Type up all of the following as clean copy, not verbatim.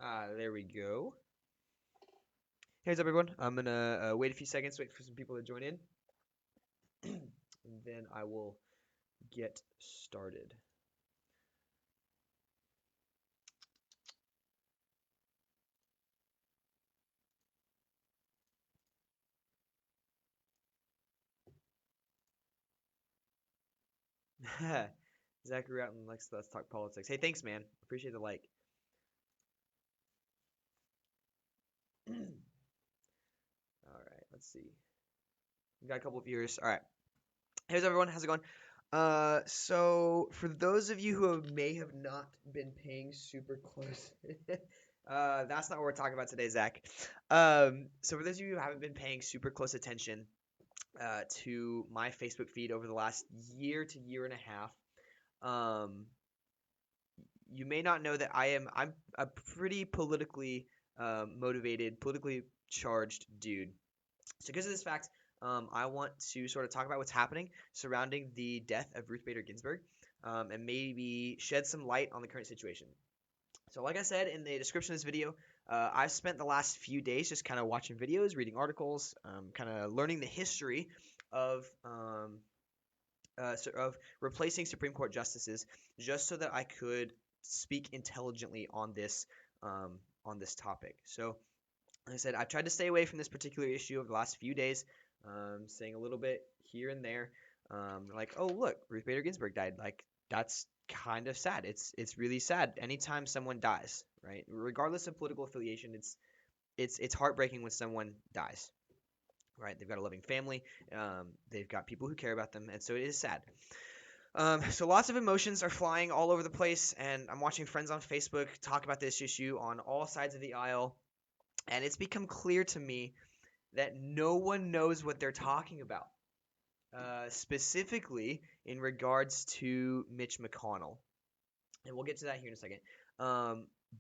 There we go. Hey, what's up, everyone? I'm gonna wait a few seconds, wait for some people to join in, and then I will get started. Zachary Routen likes Let's Talk Politics. Hey, thanks, man. Appreciate the like. All right, let's see. We got a couple of viewers. All right. Here's everyone. How's it going? So for those of you who may have not been paying super close, that's not what we're talking about today, Zach. So for those of you who haven't been paying super close attention, to my Facebook feed over the last year to year and a half, um, you may not know that I'm a pretty politically motivated, politically charged dude. So because of this fact, I want to sort of talk about what's happening surrounding the death of Ruth Bader Ginsburg, and maybe shed some light on the current situation. So like I said in the description of this video, I've spent the last few days just kind of watching videos, reading articles, kind of learning the history of of replacing Supreme Court justices, just so that I could speak intelligently on this topic. So, like I said, I've tried to stay away from this particular issue over the last few days, saying a little bit here and there, like, oh look, Ruth Bader Ginsburg died. Like that's kind of sad. It's really sad. Anytime someone dies, right, regardless of political affiliation, it's heartbreaking when someone dies. Right, they've got a loving family, they've got people who care about them, and so it is sad. So lots of emotions are flying all over the place, and I'm watching friends on Facebook talk about this issue on all sides of the aisle, and it's become clear to me that no one knows what they're talking about, specifically in regards to Mitch McConnell, and we'll get to that here in a second.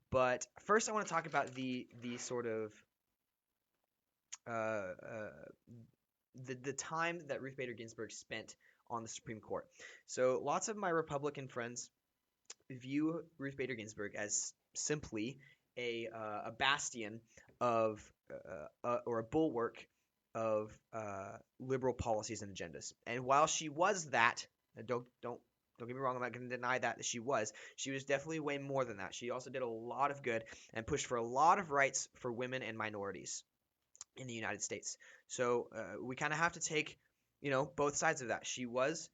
But first, I want to talk about the sort of uh, uh, the time that Ruth Bader Ginsburg spent on the Supreme Court. So lots of my Republican friends view Ruth Bader Ginsburg as simply a bastion of or a bulwark of liberal policies and agendas. And while she was that, don't get me wrong, I'm not going to deny that she was. She was definitely way more than that. She also did a lot of good and pushed for a lot of rights for women and minorities in the United States. So we kind of have to take, both sides of that. She was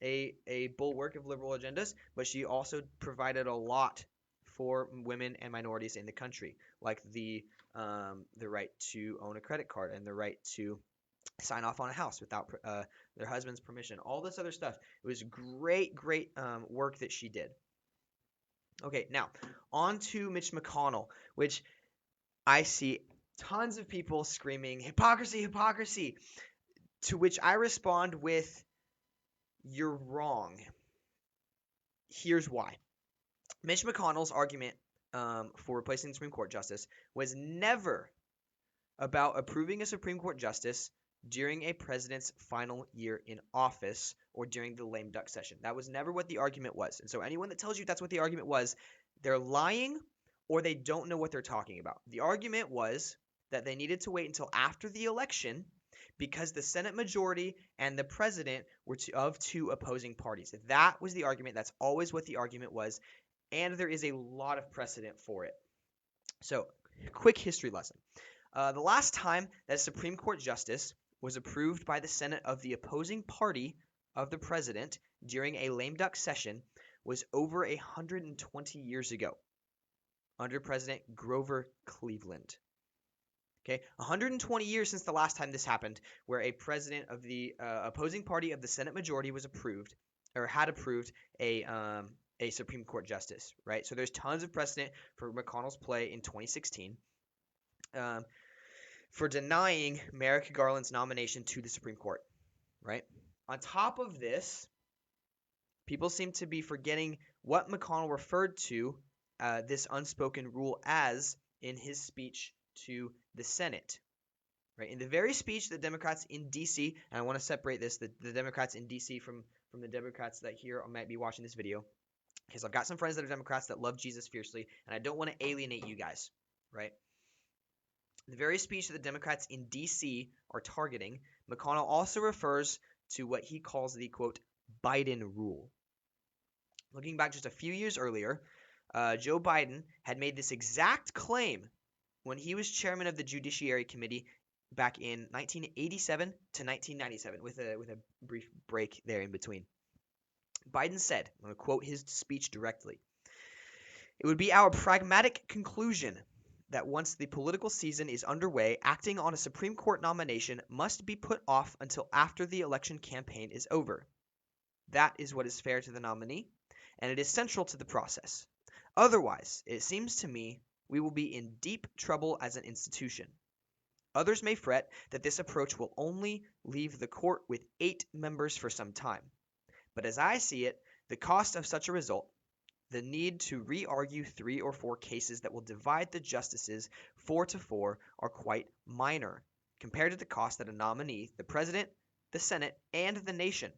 a bulwark of liberal agendas, but she also provided a lot for women and minorities in the country, like the right to own a credit card and the right to sign off on a house without their husband's permission. All this other stuff. It was great, great work that she did. Okay, now on to Mitch McConnell, which I see tons of people screaming, hypocrisy, hypocrisy, to which I respond with, you're wrong. Here's why. Mitch McConnell's argument for replacing the Supreme Court justice was never about approving a Supreme Court justice during a president's final year in office or during the lame duck session. That was never what the argument was. And so anyone that tells you that's what the argument was, they're lying or they don't know what they're talking about. The argument was that they needed to wait until after the election because the Senate majority and the president were of two opposing parties. That was the argument. That's always what the argument was. And there is a lot of precedent for it. So, quick history lesson. The last time that a Supreme Court justice was approved by the Senate of the opposing party of the president during a lame duck session was over 120 years ago, under President Grover Cleveland. Okay, 120 years since the last time this happened, where a president of the opposing party of the Senate majority was approved, or had approved a Supreme Court justice, right? So there's tons of precedent for McConnell's play in 2016 for denying Merrick Garland's nomination to the Supreme Court, right? On top of this, people seem to be forgetting what McConnell referred to this unspoken rule as in his speech to the Senate, right? In the very speech that Democrats in D.C., and I want to separate this, the Democrats in D.C. from the Democrats that here might be watching this video. because I've got some friends that are Democrats that love Jesus fiercely, and I don't want to alienate you guys, right? The very speech that the Democrats in D.C. are targeting, McConnell also refers to what he calls the, quote, Biden rule. Looking back just a few years earlier, Joe Biden had made this exact claim when he was chairman of the Judiciary Committee back in 1987 to 1997, with a brief break there in between. Biden said, I'm going to quote his speech directly, "It would be our pragmatic conclusion that once the political season is underway, acting on a Supreme Court nomination must be put off until after the election campaign is over. That is what is fair to the nominee, and it is central to the process. Otherwise, it seems to me, we will be in deep trouble as an institution. Others may fret that this approach will only leave the court with 8 members for some time. But as I see it, the cost of such a result, the need to re-argue 3 or 4 cases that will divide the justices 4-4, are quite minor, compared to the cost that a nominee, the president, the Senate, and the nation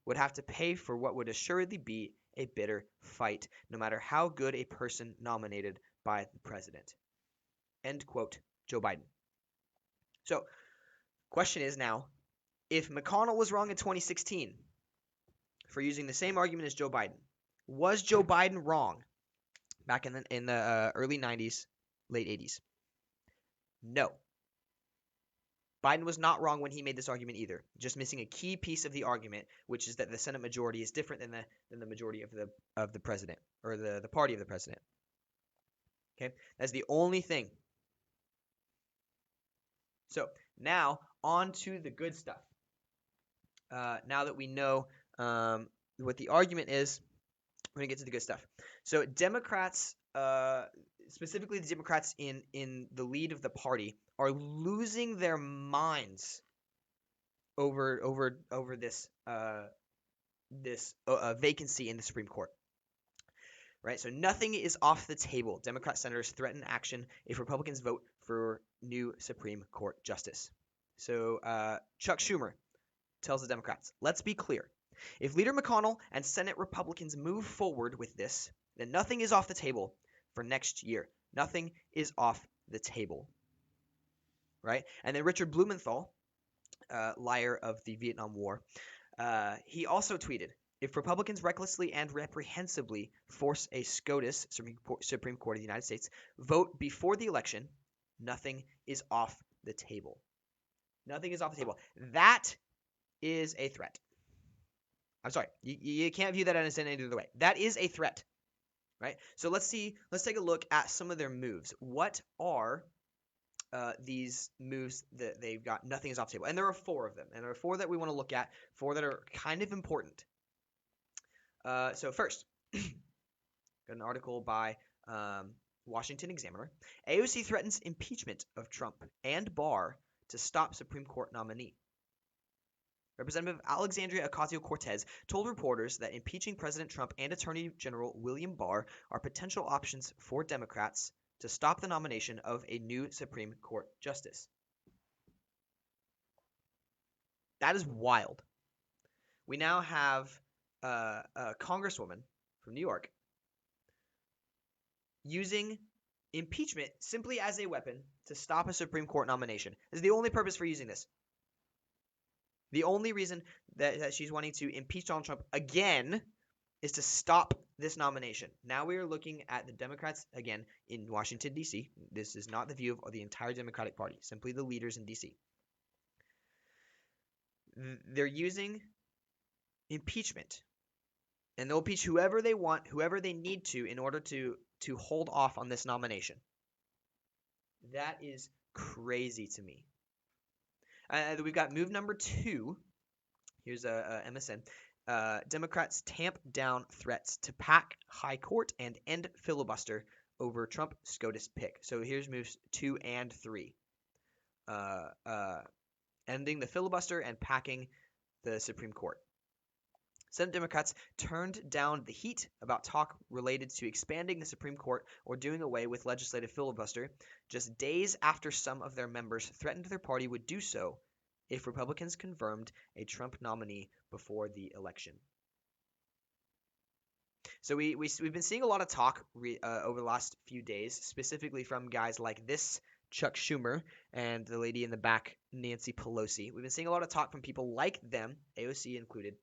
would have to pay for what would assuredly be a bitter fight, no matter how good a person nominated by the president." End quote, Joe Biden. So, question is now, if McConnell was wrong in 2016 for using the same argument as Joe Biden, was Joe Biden wrong back in the early 90s, late 80s? No. Biden was not wrong when he made this argument either, just missing a key piece of the argument, which is that the Senate majority is different than the majority of the president, or the party of the president. Okay, that's the only thing. So now on to the good stuff. Now that we know what the argument is, we're gonna get to the good stuff. So Democrats, specifically the Democrats in the lead of the party, are losing their minds over this vacancy in the Supreme Court. Right, so nothing is off the table. Democrat senators threaten action if Republicans vote for new Supreme Court justice. So Chuck Schumer tells the Democrats, "Let's be clear. If Leader McConnell and Senate Republicans move forward with this, then nothing is off the table for next year. Nothing is off the table." Right? And then Richard Blumenthal, liar of the Vietnam War, he also tweeted, "If Republicans recklessly and reprehensibly force a SCOTUS, Supreme Court of the United States, vote before the election, nothing is off the table." Nothing is off the table. That is a threat. I'm sorry, you can't view that as any other way. That is a threat, right? So let's take a look at some of their moves. What are these moves that they've got? Nothing is off the table, and there are 4 of them, and there are 4 that we want to look at, 4 that are kind of important. So first, got an article by Washington Examiner. AOC threatens impeachment of Trump and Barr to stop Supreme Court nominee. Representative Alexandria Ocasio-Cortez told reporters that impeaching President Trump and Attorney General William Barr are potential options for Democrats to stop the nomination of a new Supreme Court justice. That is wild. We now have a congresswoman from New York using impeachment simply as a weapon to stop a Supreme Court nomination. This is the only purpose for using this. The only reason that she's wanting to impeach Donald Trump again is to stop this nomination. Now we are looking at the Democrats, again, in Washington, D.C. This is not the view of the entire Democratic Party, simply the leaders in D.C. They're using impeachment, and they'll impeach whoever they want, whoever they need to, in order to hold off on this nomination. That is crazy to me. We've got move number 2. Here's a MSN. Democrats tamp down threats to pack high court and end filibuster over Trump SCOTUS pick. So here's moves 2 and 3. Ending the filibuster and packing the Supreme Court. Senate Democrats turned down the heat about talk related to expanding the Supreme Court or doing away with legislative filibuster just days after some of their members threatened their party would do so if Republicans confirmed a Trump nominee before the election. So we've been seeing a lot of talk over the last few days, specifically from guys like this Chuck Schumer and the lady in the back, Nancy Pelosi. We've been seeing a lot of talk from people like them, AOC included,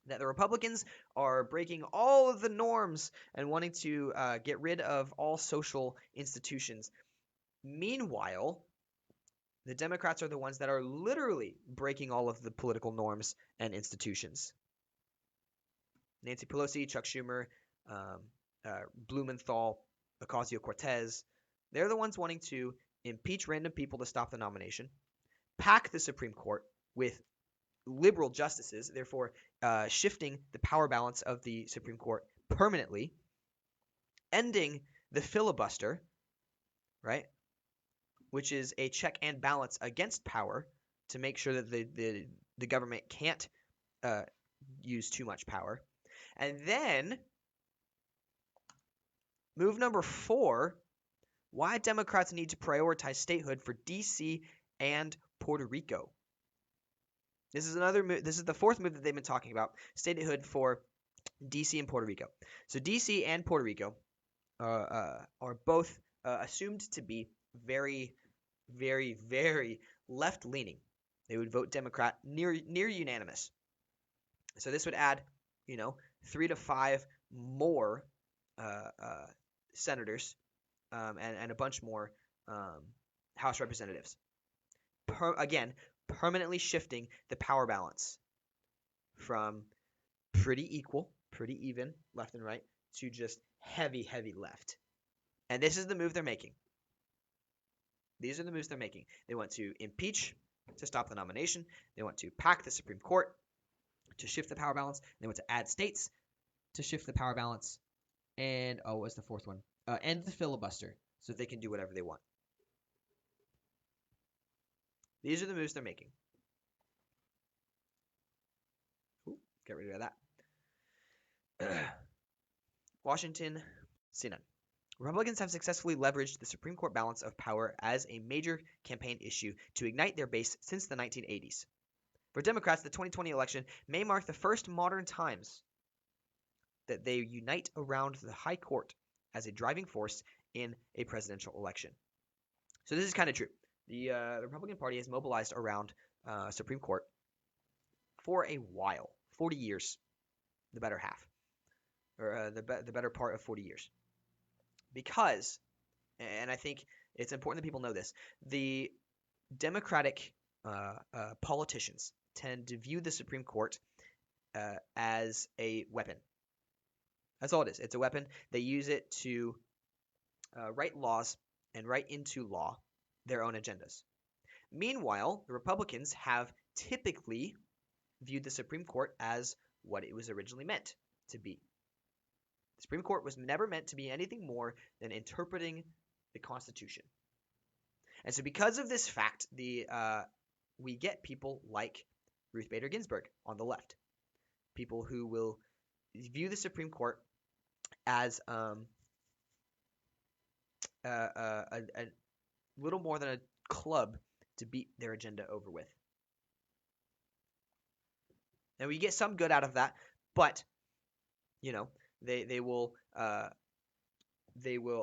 that the Republicans are breaking all of the norms and wanting to get rid of all social institutions. Meanwhile, the Democrats are the ones that are literally breaking all of the political norms and institutions. Nancy Pelosi, Chuck Schumer, Blumenthal, Ocasio-Cortez, they're the ones wanting to impeach random people to stop the nomination, pack the Supreme Court with liberal justices, therefore shifting the power balance of the Supreme Court permanently, ending the filibuster, right, which is a check and balance against power to make sure that the government can't use too much power. And then, move number 4, why Democrats need to prioritize statehood for D.C. and Puerto Rico. This is the 4th move that they've been talking about, statehood for D.C. and Puerto Rico. So D.C. and Puerto Rico are both assumed to be very, very, very left-leaning. They would vote Democrat near unanimous. So this would add, 3 to 5 more senators and a bunch more House representatives. Permanently shifting the power balance from pretty equal, pretty even, left and right, to just heavy, heavy left. And this is the move they're making. These are the moves they're making. They want to impeach to stop the nomination. They want to pack the Supreme Court to shift the power balance. They want to add states to shift the power balance. And, what's the 4th one? End the filibuster so they can do whatever they want. These are the moves they're making. Ooh, get rid of that. Washington, CNN. Republicans have successfully leveraged the Supreme Court balance of power as a major campaign issue to ignite their base since the 1980s. For Democrats, the 2020 election may mark the first modern times that they unite around the high court as a driving force in a presidential election. So this is kind of true. The Republican Party has mobilized around Supreme Court for a while, 40 years, the better half, or the better part of 40 years. Because, and I think it's important that people know this, the Democratic politicians tend to view the Supreme Court as a weapon. That's all it is. It's a weapon. They use it to write laws and write into law their own agendas. Meanwhile, the Republicans have typically viewed the Supreme Court as what it was originally meant to be. The Supreme Court was never meant to be anything more than interpreting the Constitution. And so because of this fact, we get people like Ruth Bader Ginsburg on the left. People who will view the Supreme Court as a little more than a club to beat their agenda over with. And we get some good out of that, but they will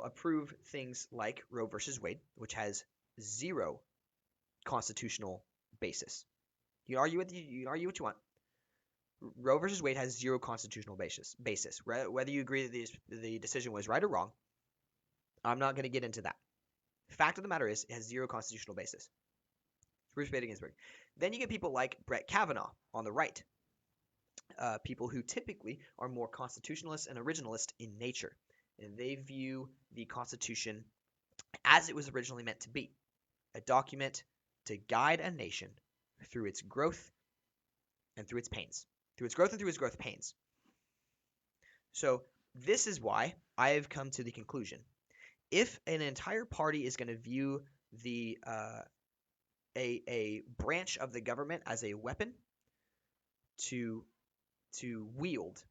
approve things like Roe versus Wade, which has zero constitutional basis. You argue what you want. Roe versus Wade has zero constitutional basis. Whether you agree that the decision was right or wrong, I'm not going to get into that. Fact of the matter is, it has zero constitutional basis. Ruth Bader Ginsburg. Then you get people like Brett Kavanaugh on the right. People who typically are more constitutionalist and originalist in nature. And they view the Constitution as it was originally meant to be. A document to guide a nation through its growth and through its pains. So this is why I have come to the conclusion. If an entire party is going to view a branch of the government as a weapon to wield,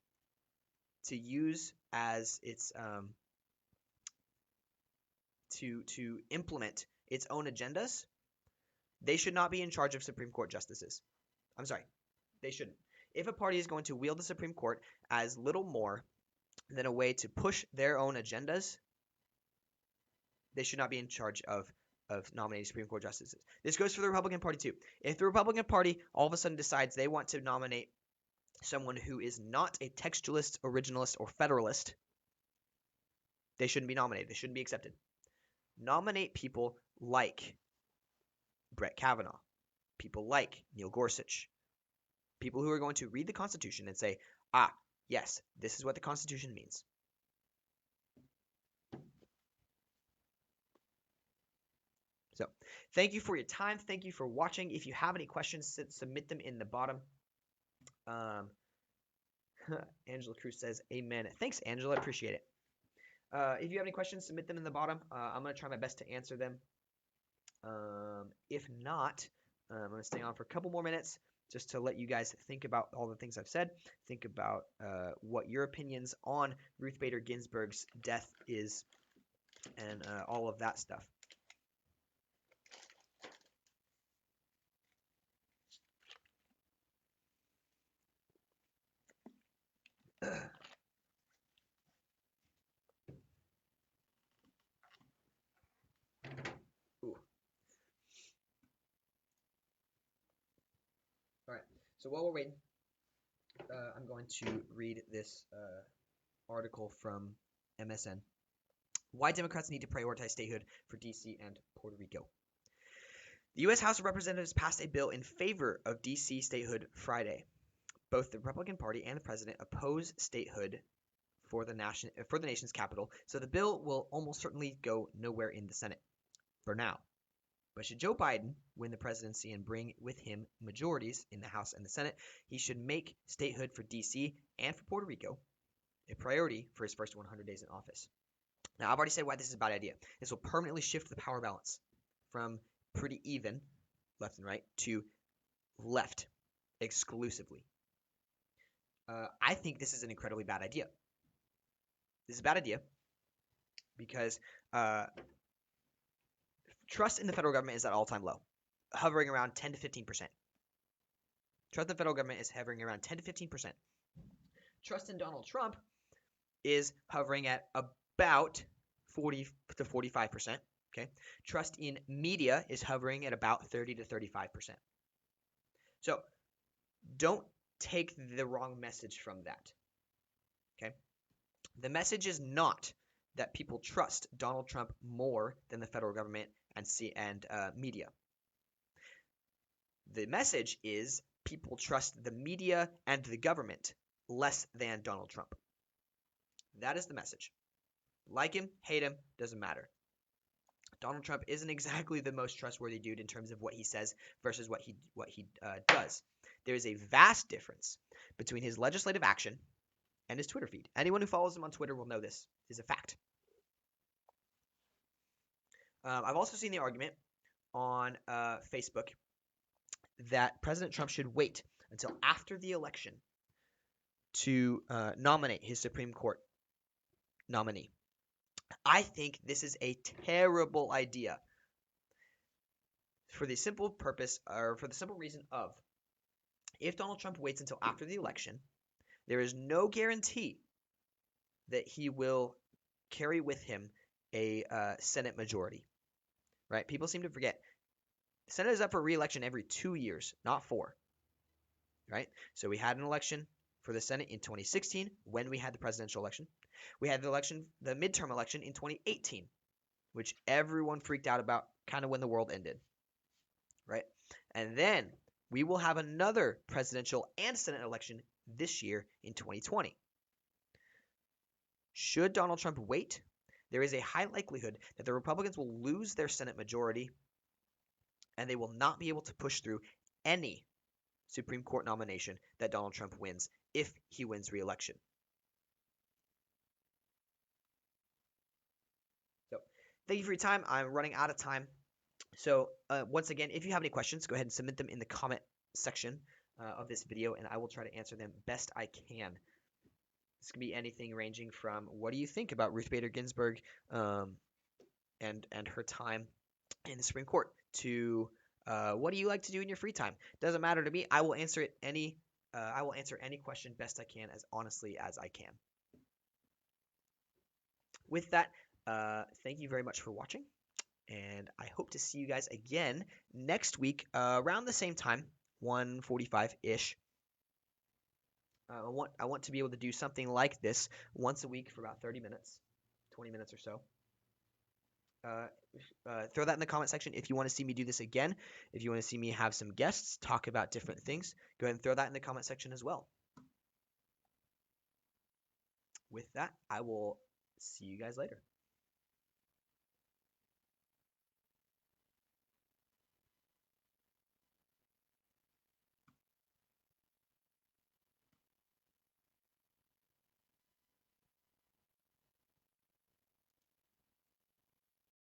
to use as its to implement its own agendas, they should not be in charge of Supreme Court justices. I'm sorry, they shouldn't. If a party is going to wield the Supreme Court as little more than a way to push their own agendas, they should not be in charge of nominating Supreme Court justices. This goes for the Republican Party too. If the Republican Party all of a sudden decides they want to nominate someone who is not a textualist, originalist, or federalist, they shouldn't be nominated. They shouldn't be accepted. Nominate people like Brett Kavanaugh, people like Neil Gorsuch, people who are going to read the Constitution and say, ah, yes, this is what the Constitution means. So, thank you for your time. Thank you for watching. If you have any questions, submit them in the bottom. Angela Cruz says, amen. Thanks, Angela. I appreciate it. If you have any questions, submit them in the bottom. I'm going to try my best to answer them. If not, I'm going to stay on for a couple more minutes just to let you guys think about all the things I've said. Think about what your opinions on Ruth Bader Ginsburg's death is and all of that stuff. All right, so while we're waiting, I'm going to read this article from MSN. Why Democrats need to prioritize statehood for D.C. and Puerto Rico. The U.S. House of Representatives passed a bill in favor of D.C. statehood Friday. Both the Republican Party and the president oppose statehood for the nation's capital, so the bill will almost certainly go nowhere in the Senate for now. But should Joe Biden win the presidency and bring with him majorities in the House and the Senate, he should make statehood for D.C. and for Puerto Rico a priority for his first 100 days in office. Now, I've already said why this is a bad idea. This will permanently shift the power balance from pretty even, left and right, to left exclusively. I think this is an incredibly bad idea. This is a bad idea because trust in the federal government is at all-time low, hovering around 10 to 15%. Trust in the federal government is hovering around 10 to 15%. Trust in Donald Trump is hovering at about 40 to 45%. Okay. Trust in media is hovering at about 30 to 35%. So don't take the wrong message from that. Okay. The message is not that people trust Donald Trump more than the federal government and media. The message is people trust the media and the government less than Donald Trump. That is the message. Like him, hate him, doesn't matter. Donald Trump isn't exactly the most trustworthy dude in terms of what he says versus what he does. There is a vast difference between his legislative action and his Twitter feed. Anyone who follows him on Twitter will know this is a fact. I've also seen the argument on Facebook that President Trump should wait until after the election to nominate his Supreme Court nominee. I think this is a terrible idea for the simple purpose, or for the simple reason of, if Donald Trump waits until after the election, there is no guarantee that he will carry with him a Senate majority, right? People seem to forget the Senate is up for re-election every 2 years, not 4, right? So we had an election for the Senate in 2016 when we had the presidential election. We had the midterm election in 2018, which everyone freaked out about, kind of when the world ended, right? And then we will have another presidential and Senate election this year in 2020. Should Donald Trump wait, there is a high likelihood that the Republicans will lose their Senate majority and they will not be able to push through any Supreme Court nomination that Donald Trump wins if he wins re-election. So thank you for your time. I'm running out of time. So once again, if you have any questions, go ahead and submit them in the comment section of this video, and I will try to answer them best I can. This can be anything ranging from what do you think about Ruth Bader Ginsburg and her time in the Supreme Court to what do you like to do in your free time? Doesn't matter to me. I will answer any question best I can, as honestly as I can. with that, thank you very much for watching, and I hope to see you guys again next week around the same time, 1:45-ish. I want to be able to do something like this once a week for about 30 minutes, 20 minutes or so. Uh, throw that in the comment section if you want to see me do this again. If you want to see me have some guests talk about different things, go ahead and throw that in the comment section as well. With that, I will see you guys later.